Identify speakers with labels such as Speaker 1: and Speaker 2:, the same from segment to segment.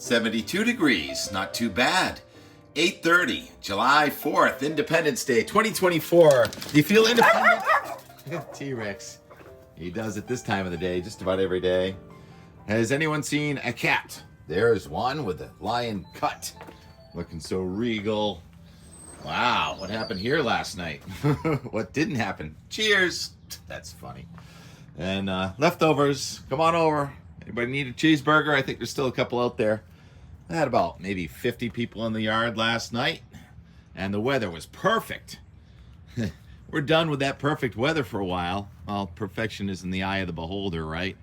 Speaker 1: 72 degrees, not too bad. 8:30, July 4th, Independence Day, 2024. Do you feel independent? T-Rex. He does it this time of the day, just about every day. Has anyone seen a cat? There's one with a lion cut. Looking so regal. Wow, what happened here last night? What didn't happen? Cheers. That's funny. And leftovers, come on over. Anybody need a cheeseburger? I think there's still a couple out there. I had about maybe 50 people in the yard last night, and the weather was perfect. We're done with that perfect weather for a while. Well, perfection is in the eye of the beholder, right?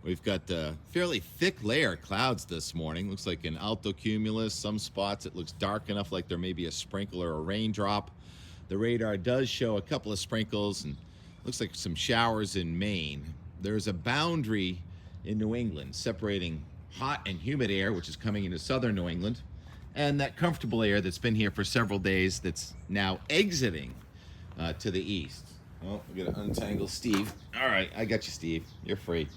Speaker 1: We've got a fairly thick layer of clouds this morning. Looks like an altocumulus. Some spots it looks dark enough like there may be a sprinkle or a raindrop. The radar does show a couple of sprinkles and looks like some showers in Maine. There's a boundary in New England separating hot and humid air, which is coming into southern New England, and that comfortable air that's been here for several days that's now exiting to the east. Oh, we gotta untangle Steve. All right, I got you, Steve. You're free.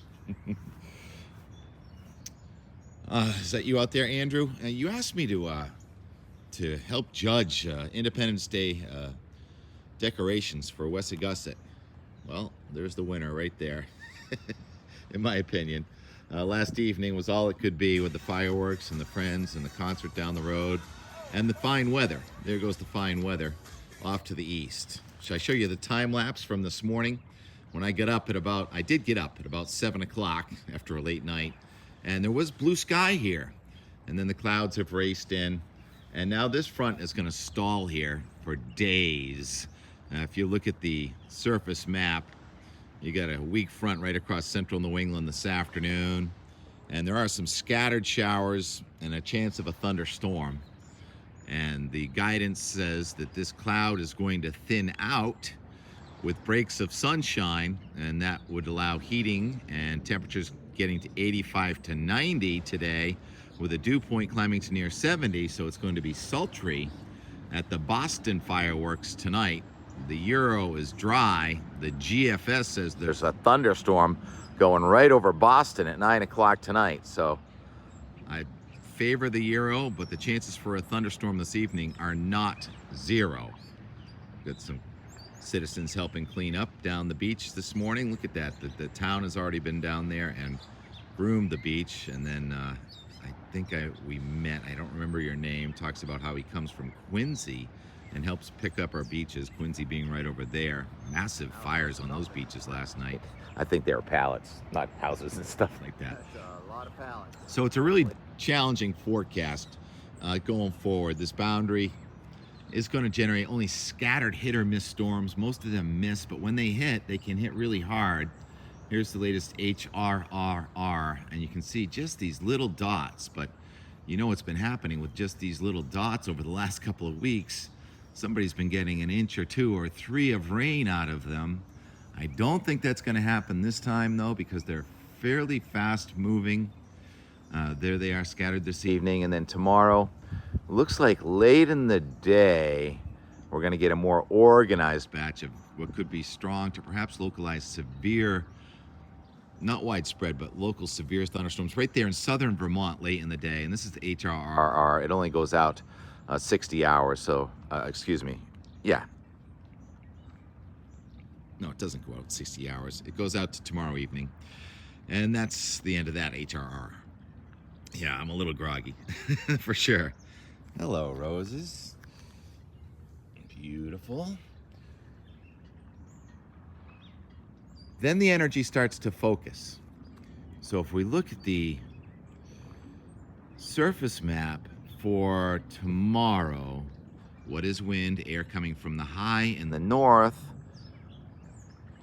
Speaker 1: Is that you out there, Andrew? You asked me to help judge Independence Day decorations for Wessagusset. Well, there's the winner right there, in my opinion. Last evening was all it could be with the fireworks and the friends and the concert down the road and the fine weather. There goes the fine weather off to the east. Should I show you the time lapse from this morning? When I did get up at about 7 o'clock after a late night, and there was blue sky here. And then the clouds have raced in, and now this front is gonna stall here for days. If you look at the surface map, you got a weak front right across central New England this afternoon, and there are some scattered showers and a chance of a thunderstorm. And the guidance says that this cloud is going to thin out with breaks of sunshine, and that would allow heating and temperatures getting to 85 to 90 today, with a dew point climbing to near 70, so it's going to be sultry at the Boston fireworks tonight. The Euro is dry. The GFS says there's a thunderstorm going right over Boston at 9 o'clock tonight. So I favor the Euro, but the chances for a thunderstorm this evening are not zero. Got some citizens helping clean up down the beach this morning. Look at that. The town has already been down there and groomed the beach. And then I think we met, I don't remember your name, talks about how he comes from Quincy and helps pick up our beaches, Quincy being right over there. Massive fires on those beaches last night. I think they were pallets, not houses and stuff like that.
Speaker 2: That's a lot of pallets.
Speaker 1: So it's a really challenging forecast going forward. This boundary is going to generate only scattered hit or miss storms. Most of them miss, but when they hit, they can hit really hard. Here's the latest HRRR, and you can see just these little dots, but you know what's been happening with just these little dots over the last couple of weeks. Somebody's been getting an inch or 2 or 3 of rain out of them. I don't think that's going to happen this time, though, because they're fairly fast moving. There they are scattered this evening, and then tomorrow, looks like late in the day, we're going to get a more organized batch of what could be strong to perhaps localized severe, not widespread, but local severe thunderstorms right there in southern Vermont late in the day. And this is the HRRR. It only goes out 60 hours, so, excuse me, yeah. No, it doesn't go out 60 hours. It goes out to tomorrow evening. And that's the end of that HRR. Yeah, I'm a little groggy, for sure. Hello, roses. Beautiful. Then the energy starts to focus. So if we look at the surface map for tomorrow, what is wind? Air coming from the high in the north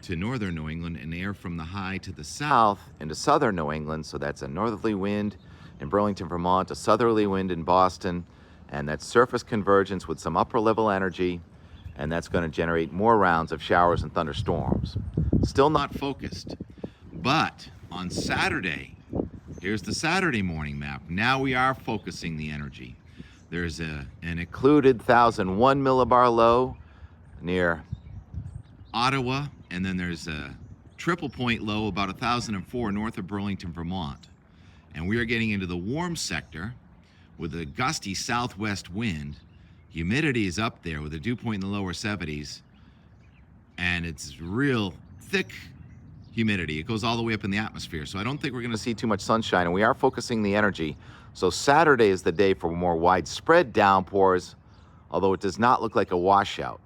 Speaker 1: to northern New England, and air from the high to the south into southern New England. So that's a northerly wind in Burlington, Vermont, a southerly wind in Boston, and that's surface convergence with some upper level energy, and that's going to generate more rounds of showers and thunderstorms. Still not focused, but on Saturday, here's the Saturday morning map. Now we are focusing the energy. There's an occluded 1,001 millibar low near Ottawa, and then there's a triple point low about 1,004 north of Burlington, Vermont. And we are getting into the warm sector with a gusty southwest wind. Humidity is up there with a dew point in the lower 70s. And it's real thick humidity. It goes all the way up in the atmosphere. So I don't think we're going to see too much sunshine. And we are focusing the energy. So Saturday is the day for more widespread downpours, although it does not look like a washout.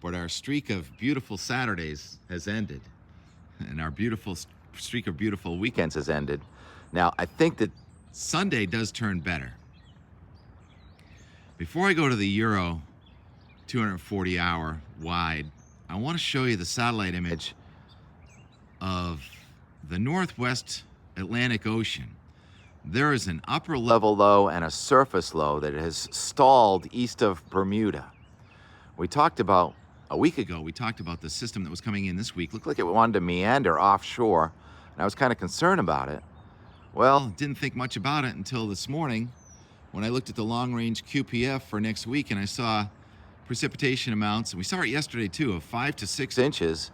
Speaker 1: But our streak of beautiful Saturdays has ended. And our beautiful streak of beautiful weekends has ended. Now, I think that Sunday does turn better. Before I go to the Euro 240-hour wide, I want to show you the satellite image of the northwest Atlantic Ocean. There is an upper level low and a surface low that has stalled east of Bermuda. We talked about, a week ago, we talked about the system that was coming in this week. Looked like it wanted to meander offshore, and I was kind of concerned about it. Well, didn't think much about it until this morning when I looked at the long-range QPF for next week, and I saw precipitation amounts, and we saw it yesterday too, of 5 to 6 inches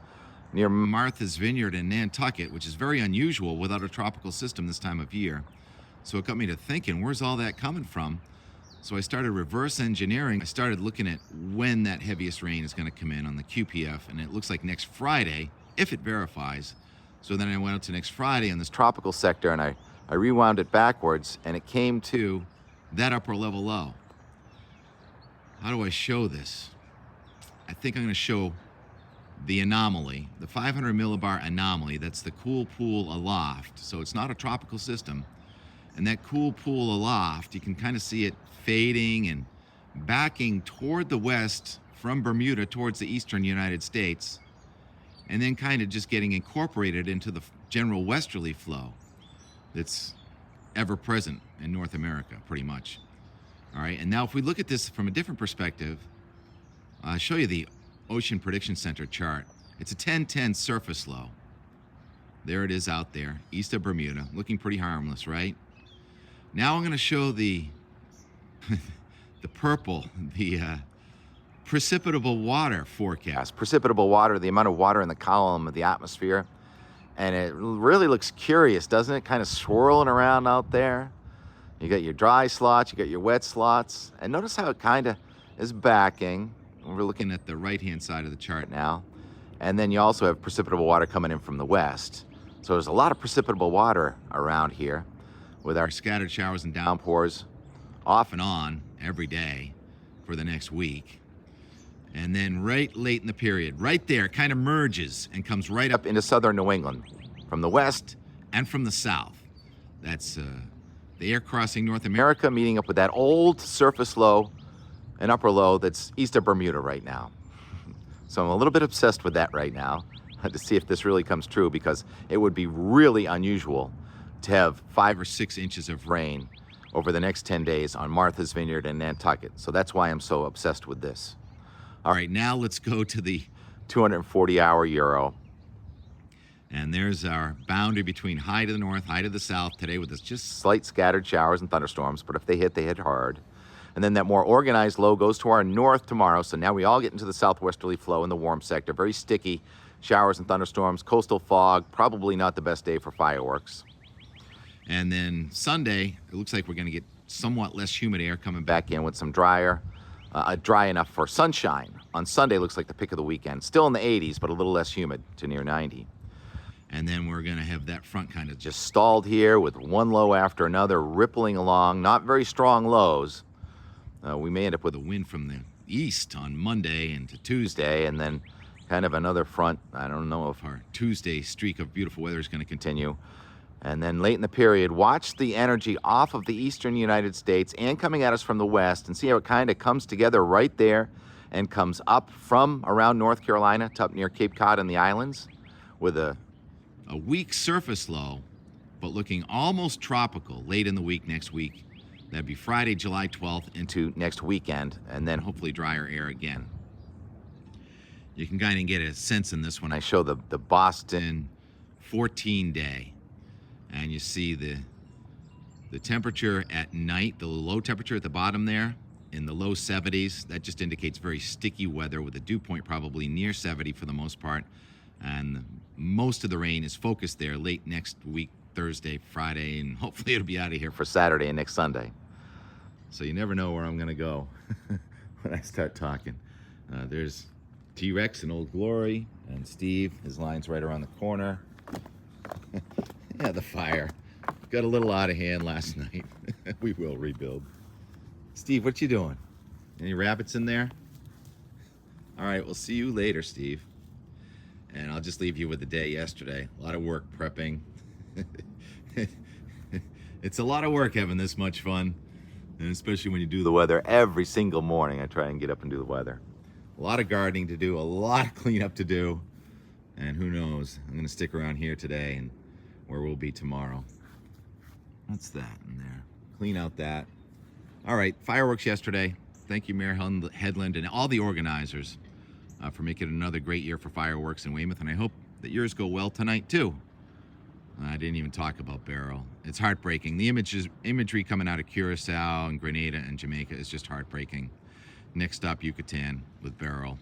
Speaker 1: near Martha's Vineyard in Nantucket, which is very unusual without a tropical system this time of year. So it got me to thinking, where's all that coming from? So I started reverse engineering. I started looking at when that heaviest rain is going to come in on the QPF, and it looks like next Friday, if it verifies. So then I went out to next Friday in this tropical sector, and I rewound it backwards, and it came to that upper level low. How do I show this? I think I'm going to show the anomaly, the 500 millibar anomaly. That's the cool pool aloft. So it's not a tropical system. And that cool pool aloft, you can kind of see it fading and backing toward the west from Bermuda towards the eastern United States, and then kind of just getting incorporated into the general westerly flow that's ever present in North America, pretty much. All right, and now if we look at this from a different perspective, I'll show you the Ocean Prediction Center chart. It's a 10-10 surface low. There it is out there, east of Bermuda, looking pretty harmless, right? Now I'm going to show the the purple, the precipitable water forecast. Precipitable water, the amount of water in the column of the atmosphere. And it really looks curious, doesn't it? Kind of swirling around out there. You got your dry slots, you got your wet slots. And notice how it kind of is backing. We're looking at the right-hand side of the chart now. And then you also have precipitable water coming in from the west. So there's a lot of precipitable water around here, with our scattered showers and downpours off and on every day for the next week. And then right late in the period, right there, it kind of merges and comes right up into southern New England from the west and from the south. That's the air crossing North America, meeting up with that old surface low and upper low that's east of Bermuda right now. So I'm a little bit obsessed with that right now to see if this really comes true, because it would be really unusual to have 5 or 6 inches of rain over the next 10 days on Martha's Vineyard and Nantucket. So that's why I'm so obsessed with this. All right, now let's go to the 240-hour Euro. And there's our boundary between high to the north, high to the south today, with this just slight scattered showers and thunderstorms, but if they hit hard. And then that more organized low goes to our north tomorrow, so now we all get into the southwesterly flow in the warm sector. Very sticky showers and thunderstorms, coastal fog, probably not the best day for fireworks. And then Sunday, it looks like we're going to get somewhat less humid air coming back in with some drier, dry enough for sunshine. On Sunday, looks like the pick of the weekend. Still in the 80s, but a little less humid, to near 90. And then we're going to have that front kind of just stalled here with one low after another, rippling along. Not very strong lows. We may end up with a wind from the east on Monday into Tuesday, and then kind of another front. I don't know if our Tuesday streak of beautiful weather is going to continue. And then late in the period, watch the energy off of the eastern United States and coming at us from the west, and see how it kind of comes together right there and comes up from around North Carolina to up near Cape Cod and the islands with a weak surface low, but looking almost tropical late in the week next week. That'd be Friday, July 12th into next weekend, and then hopefully drier air again. You can kind of get a sense in this one. I show the Boston 14-day. And you see the temperature at night, the low temperature at the bottom there in the low 70s. That just indicates very sticky weather with a dew point probably near 70 for the most part. And most of the rain is focused there late next week Thursday, Friday, and hopefully it'll be out of here for Saturday and next Sunday. So you never know where I'm gonna go when I start talking. There's T-Rex and Old Glory, and Steve, his line's right around the corner. Yeah, the fire got a little out of hand last night. We will rebuild. Steve, what you doing? Any rabbits in there? All right, we'll see you later, Steve. And I'll just leave you with the day yesterday. A lot of work prepping. It's a lot of work having this much fun, and especially when you do the weather every single morning. I try and get up and do the weather. A lot of gardening to do, a lot of cleanup to do, and who knows, I'm gonna stick around here today and where we'll be tomorrow. What's that in there? Clean out that. All right, fireworks yesterday. Thank you, Mayor Headland, and all the organizers for making another great year for fireworks in Weymouth, and I hope that yours go well tonight too. I didn't even talk about Barrel. It's heartbreaking. The imagery coming out of Curacao and Grenada and Jamaica is just heartbreaking. Next stop, Yucatan with Barrel.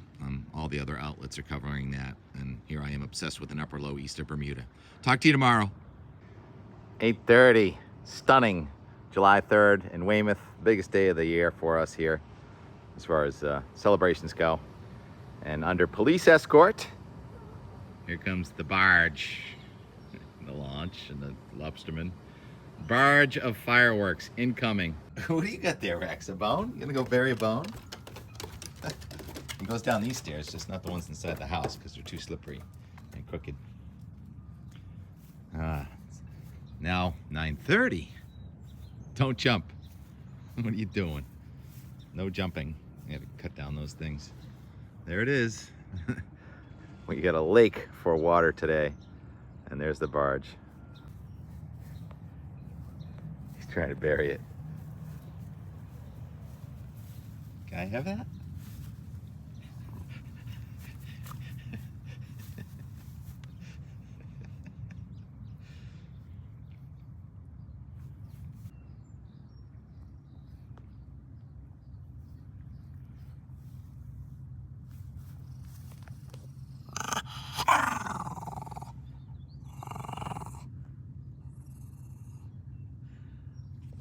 Speaker 1: All the other outlets are covering that, and here I am obsessed with an upper low east of Bermuda. Talk to you tomorrow. 8:30, stunning. July 3rd in Weymouth, biggest day of the year for us here as far as celebrations go. And under police escort, here comes the barge, the launch and the lobsterman. Barge of fireworks incoming. What do you got there, Rex? A bone? You gonna go bury a bone? He goes down these stairs, just not the ones inside the house because they're too slippery and crooked. Now 9:30. Don't jump. What are you doing? No jumping. You gotta cut down those things. There it is. We got a lake for water today, and there's the barge. He's trying to bury it. Can I have that?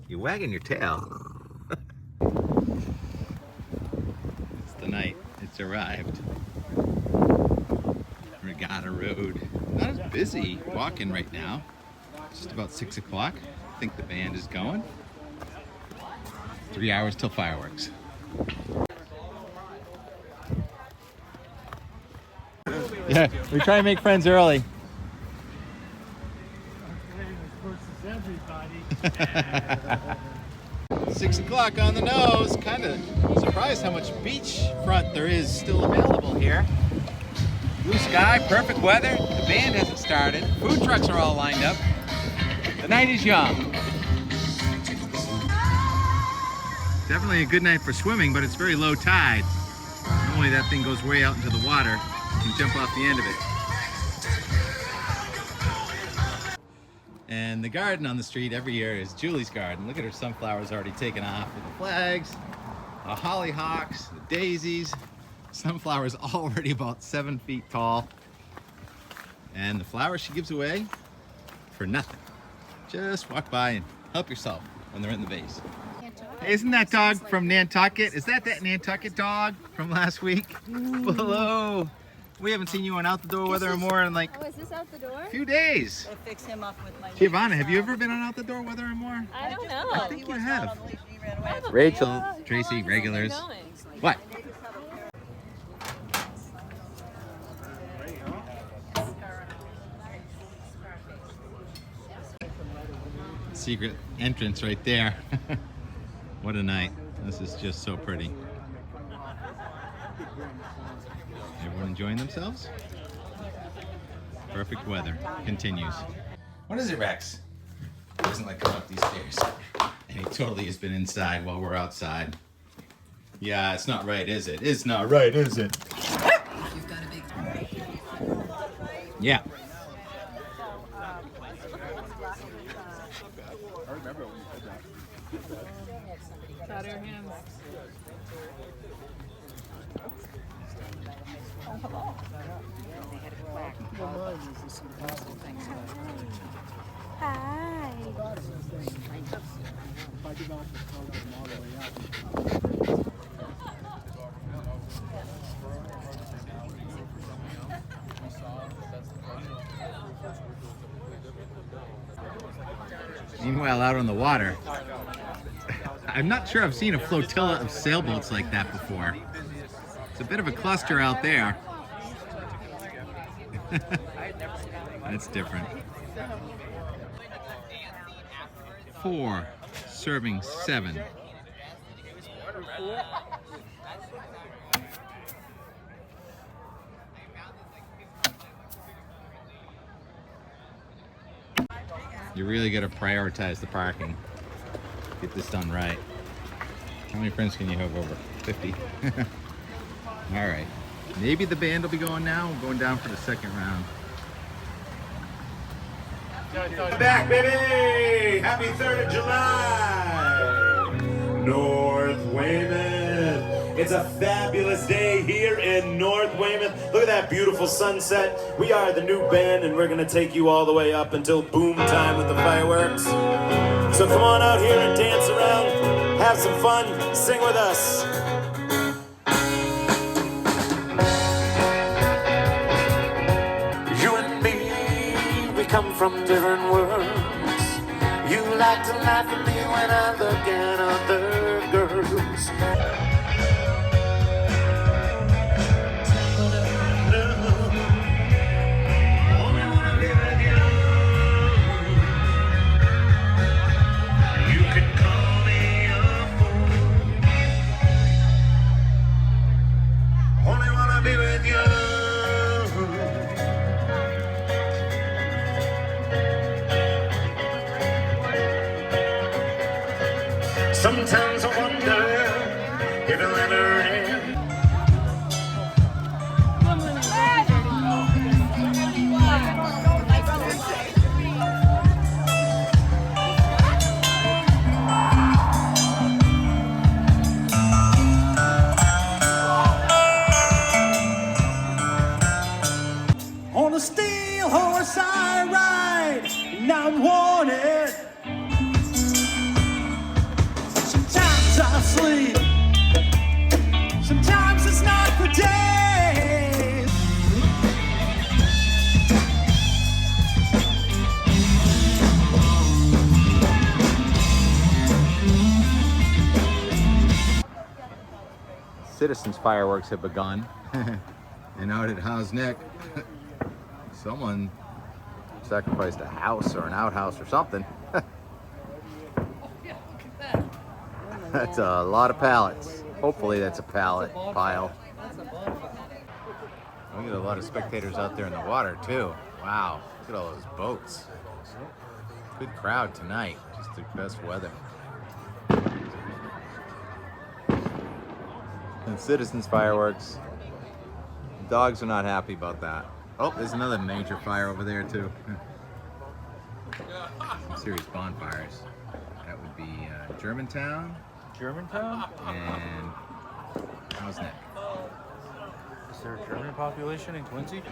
Speaker 1: You're wagging your tail. It's the night. It's arrived. Regatta Road. Not as busy walking right now. It's just about 6 o'clock. I think the band is going. 3 hours till fireworks. Yeah, we try to make friends early. 6 o'clock on the nose. Kind of surprised how much beachfront there is still available here. Blue sky, perfect weather. The band hasn't started. Food trucks are all lined up. The night is young. Definitely a good night for swimming, but it's very low tide. Normally that thing goes way out into the water. You can jump off the end of it. And the garden on the street every year is Julie's garden. Look at her sunflowers already taken off with the flags, the hollyhocks, the daisies. Sunflowers already about 7 feet tall. And the flowers she gives away for nothing. Just walk by and help yourself when they're in the vase. Hey, isn't that dog from Nantucket? Is that Nantucket dog from last week? Hello. We haven't seen you on Out the Door Weather and More in like
Speaker 2: is this out the door?
Speaker 1: a few days.
Speaker 2: I'll fix him up with my
Speaker 1: Giovanna, have you ever been on Out the Door Weather and More?
Speaker 2: I don't know.
Speaker 1: I think you have.
Speaker 2: Probably.
Speaker 1: Rachel, Tracy, regulars. What? Secret entrance right there. What a night. This is just so pretty. Everyone enjoying themselves? Perfect weather continues. What is it, Rex? He doesn't like going up these stairs. And he totally has been inside while we're outside. Yeah, it's not right, is it? It's not right, is it? Yeah.
Speaker 2: Got our hands.
Speaker 3: Hi.
Speaker 1: Meanwhile, out on the water, I'm not sure I've seen a flotilla of sailboats like that before. It's a bit of a cluster out there. That's different. 4 serving 7. You really got to prioritize the parking. Get this done right. How many friends can you have over? 50. All right. Maybe the band will be going now. We're going down for the second round.
Speaker 4: Back, baby! Happy 3rd of July! North Weymouth. It's a fabulous day here in North Weymouth. Look at that beautiful sunset. We are the new band, and we're going to take you all the way up until boom time with the fireworks. So come on out here and dance around, have some fun, sing with us. You and me, we come from different worlds. You like to laugh at me when I look at other girls. Only wanna be with you. You can call me a fool. Only wanna be with you. Sometimes I wonder if it'll ever end. On a steel horse I ride, and I'm wanted. Sometimes I sleep, sometimes it's not for days.
Speaker 1: Citizens fireworks have begun. And out at Howe's Neck, someone sacrificed a house or an outhouse or something. That's a lot of pallets. Hopefully that's a pallet pile. We got a lot of spectators out there in the water too. Wow, look at all those boats. Good crowd tonight, just the best weather. And citizens fireworks. Dogs are not happy about that. Oh, there's another major fire over there too. Some serious bonfires. That would be Germantown.
Speaker 5: Germantown?
Speaker 1: And Howe's Neck.
Speaker 5: Is there a German population in Quincy?